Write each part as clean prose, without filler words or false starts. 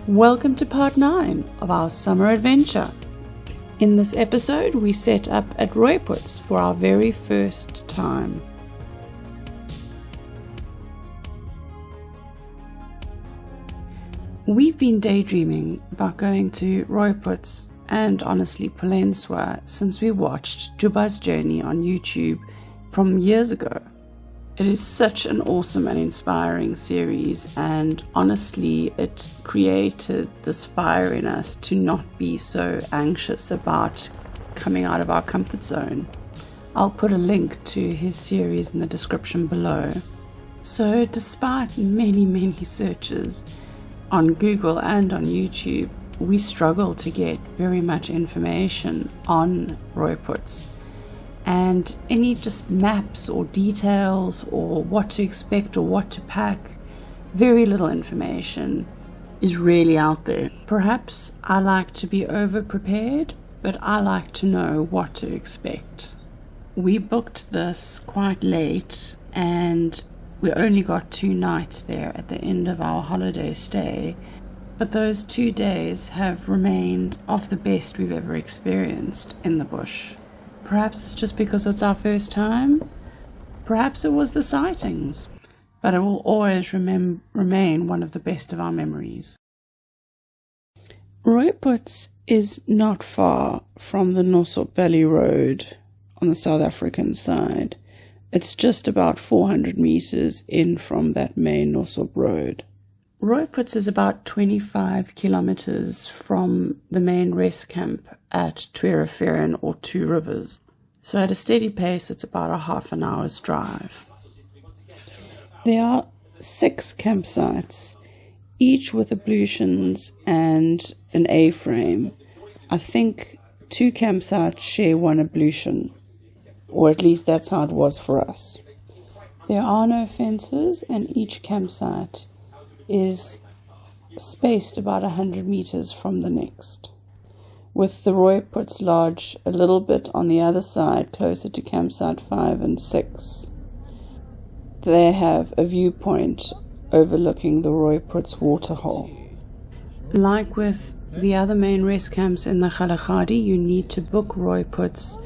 Welcome to part 9 of our summer adventure. In this episode, we set up at Rooiputs for our very first time. We've been daydreaming about going to Rooiputs and honestly Pulenswa since we watched Juba's journey on YouTube from years ago. It is such an awesome and inspiring series, and honestly it created this fire in us to not be so anxious about coming out of our comfort zone. I'll put a link to his series in the description below. So despite many searches on Google and on YouTube, we struggle to get very much information on Rooiputs. And any just maps or details or what to expect or what to pack, very little information is really out there. Perhaps I like to be over-prepared, but I like to know what to expect. We booked this quite late and we only got 2 nights there at the end of our holiday stay, but those 2 days have remained of the best we've ever experienced in the bush. Perhaps it's just because it's our first time. Perhaps it was the sightings. But it will always remain one of the best of our memories. Rooiputs is not far from the Nosop Valley Road on the South African side. It's just about 400 meters in from that main Nosop Road. Rooiputs is about 25 kilometers from the main rest camp at Rivieren or Two Rivers. So at a steady pace, it's about a half an hour's drive. There are 6 campsites, each with ablutions and an A-frame. I think 2 campsites share one ablution, or at least that's how it was for us. There are no fences, and each campsite is spaced about 100 meters from the next, with the Rooiputs Lodge a little bit on the other side, closer to campsite 5 and 6. They have a viewpoint overlooking the Rooiputs waterhole. Like with the other main rest camps in the Kgalagadi, you need to book Rooiputs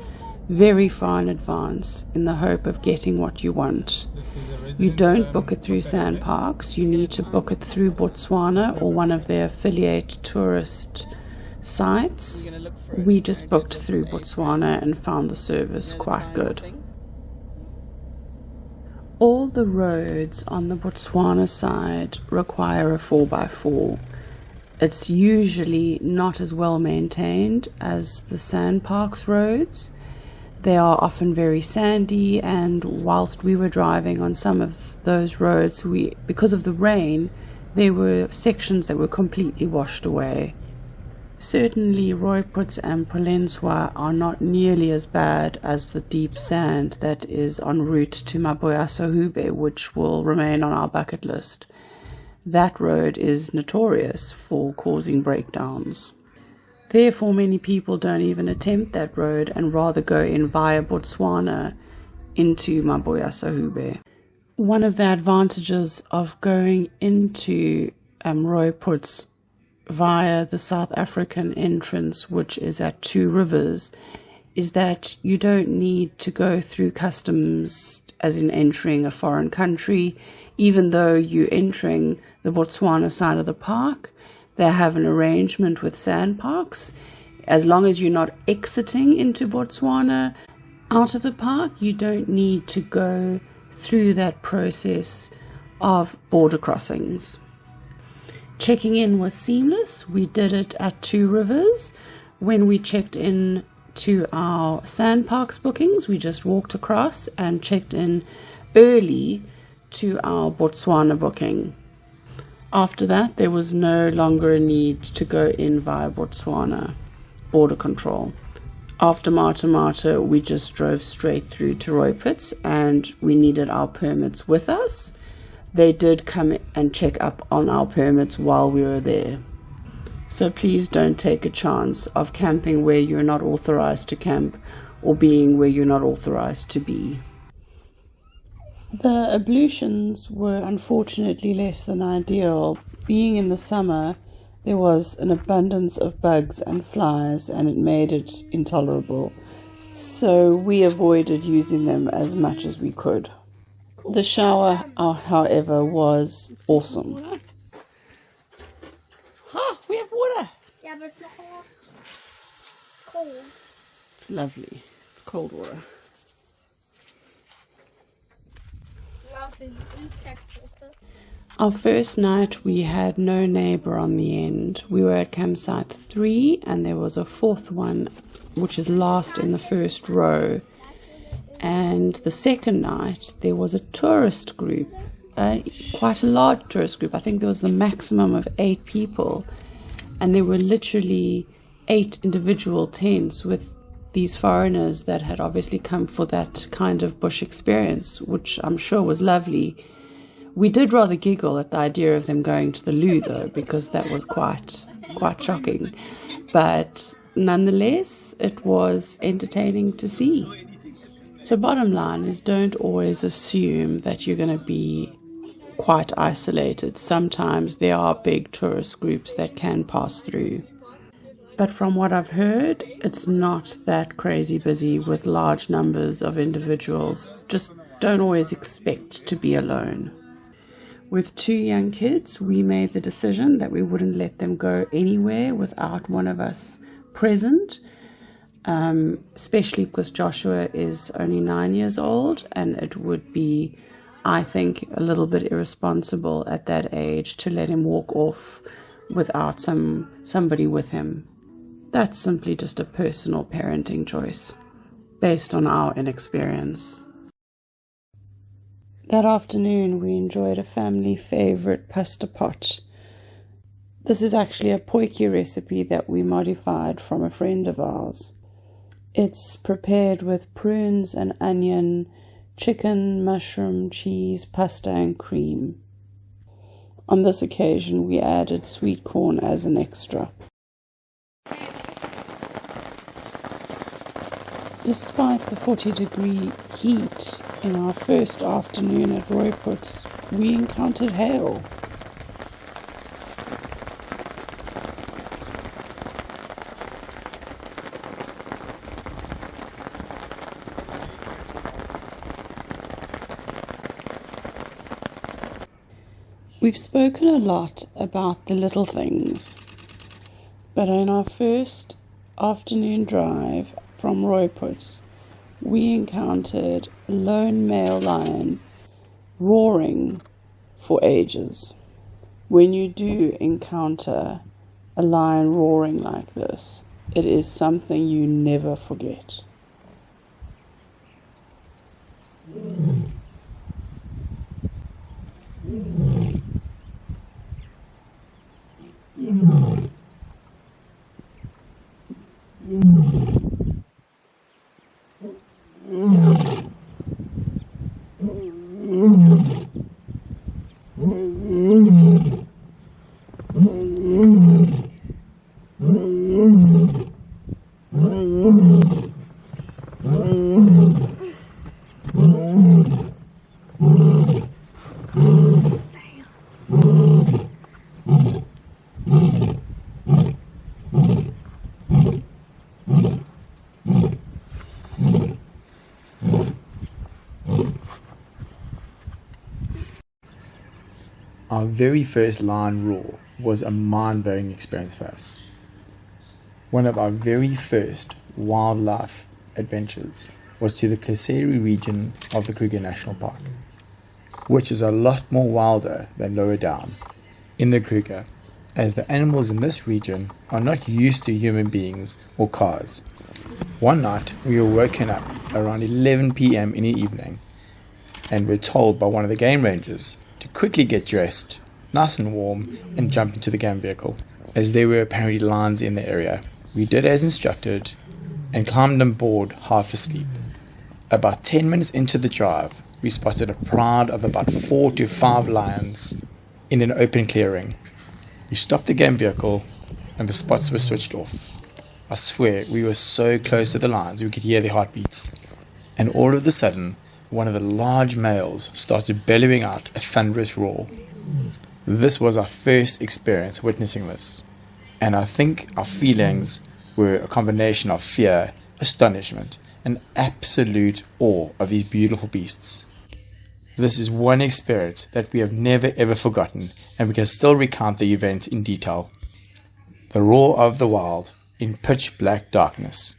very far in advance in the hope of getting what you want. You don't book it through sand parks, you need to book it through Botswana or one of their affiliate tourist sites. We just booked through Botswana and found the service quite good. All the roads on the Botswana side require a 4x4. It's usually not as well maintained as the sand parks roads. They are often very sandy, and whilst we were driving on some of those roads, because of the rain, there were sections that were completely washed away. Certainly Rooiputs and Pulenswa are not nearly as bad as the deep sand that is en route to Maboya-Sohube, which will remain on our bucket list. That road is notorious for causing breakdowns. Therefore, many people don't even attempt that road and rather go in via Botswana into Maboya-Sohube. One of the advantages of going into Rooiputs via the South African entrance, which is at Two Rivers, is that you don't need to go through customs as in entering a foreign country. Even though you're entering the Botswana side of the park, they have an arrangement with sand parks. As long as you're not exiting into Botswana, Out of the park, you don't need to go through that process of border crossings. Checking in was seamless. We did it at Two Rivers. When we checked in to our Sandparks bookings, we just walked across and checked in early to our Botswana booking. After that, there was no longer a need to go in via Botswana border control. After Mata, we just drove straight through to Rooiputs, and we needed our permits with us. They did come and check up on our permits while we were there. So please don't take a chance of camping where you're not authorized to camp or being where you're not authorized to be. The ablutions were unfortunately less than ideal. Being in the summer, there was an abundance of bugs and flies, and it made it intolerable. So we avoided using them as much as we could. The shower, however, was awesome. We have water. Yeah, but it's not hot. It's cold. It's lovely. It's cold water. Lovely insect water. Our first night, we had no neighbor on the end. We were at campsite 3, and there was a fourth one, which is last in the first row. And the second night, there was a tourist group, quite a large tourist group. I think there was the maximum of 8 people. And there were literally 8 individual tents with these foreigners that had obviously come for that kind of bush experience, which I'm sure was lovely. We did rather giggle at the idea of them going to the loo, though, because that was quite shocking. But nonetheless, it was entertaining to see. So bottom line is, don't always assume that you're going to be quite isolated. Sometimes there are big tourist groups that can pass through. But from what I've heard, it's not that crazy busy with large numbers of individuals. Just don't always expect to be alone. With 2 young kids, we made the decision that we wouldn't let them go anywhere without one of us present, especially because Joshua is only 9 years old, and it would be, I think, a little bit irresponsible at that age to let him walk off without somebody with him. That's simply just a personal parenting choice based on our inexperience. That afternoon, we enjoyed a family favorite pasta pot. This is actually a potjie recipe that we modified from a friend of ours. It's prepared with prunes and onion, chicken, mushroom, cheese, pasta, and cream. On this occasion, we added sweet corn as an extra. Despite the 40-degree heat in our first afternoon at Rooiputs, we encountered hail. We've spoken a lot about the little things, but on our first afternoon drive from Rooiputs, we encountered a lone male lion roaring for ages. When you do encounter a lion roaring like this, it is something you never forget. Our very first lion roar was a mind-blowing experience for us. One of our very first wildlife adventures. was to the Kgalagadi region of the Kruger National Park, which is a lot more wilder than lower down in the Kruger, as the animals in this region are not used to human beings or cars. One night we were woken up around 11 p.m. in the evening and were told by one of the game rangers to quickly get dressed, nice and warm, and jump into the game vehicle, as there were apparently lions in the area. We did as instructed and climbed on board half asleep. About 10 minutes into the drive, we spotted a pride of about 4 to 5 lions in an open clearing. We stopped the game vehicle and the spots were switched off. I swear, we were so close to the lions we could hear their heartbeats. And all of a sudden, one of the large males started bellowing out a thunderous roar. This was our first experience witnessing this, and I think our feelings were a combination of fear, astonishment, and absolute awe of these beautiful beasts. This is one experience that we have never ever forgotten, and we can still recount the event in detail. The roar of the wild in pitch black darkness.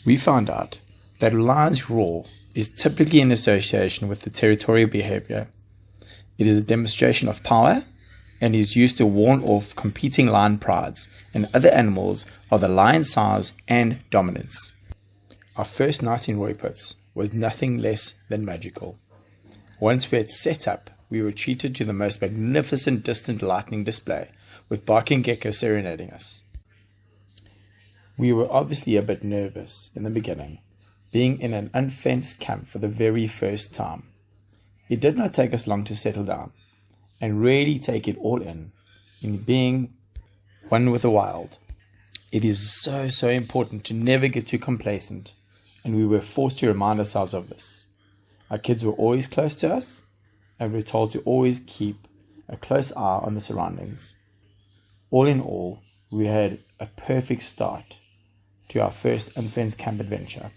We found out that a lion's roar is typically in association with the territorial behavior. It is a demonstration of power and is used to warn off competing lion prides and other animals of the lion's size and dominance. Our first night in Rooiputs was nothing less than magical. Once we had set up, we were treated to the most magnificent distant lightning display, with barking geckos serenading us. We were obviously a bit nervous in the beginning, being in an unfenced camp for the very first time. It did not take us long to settle down and really take it all in being one with the wild. It is so important to never get too complacent, and we were forced to remind ourselves of this. Our kids were always close to us, and we were told to always keep a close eye on the surroundings. All in all, we had a perfect start to our first unfenced camp adventure.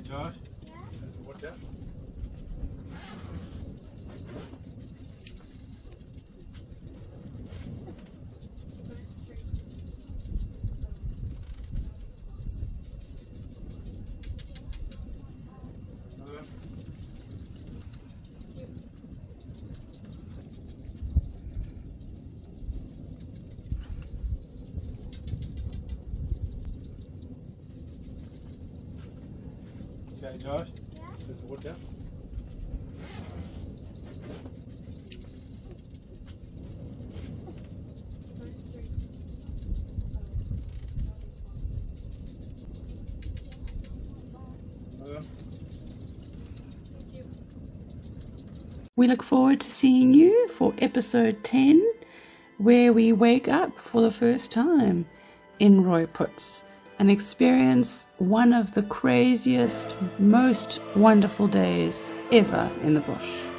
Josh? Yeah. That's water. Okay, Josh. Yeah. There's water. We look forward to seeing you for episode 10, where we wake up for the first time in Rooiputs and experience one of the craziest, most wonderful days ever in the bush.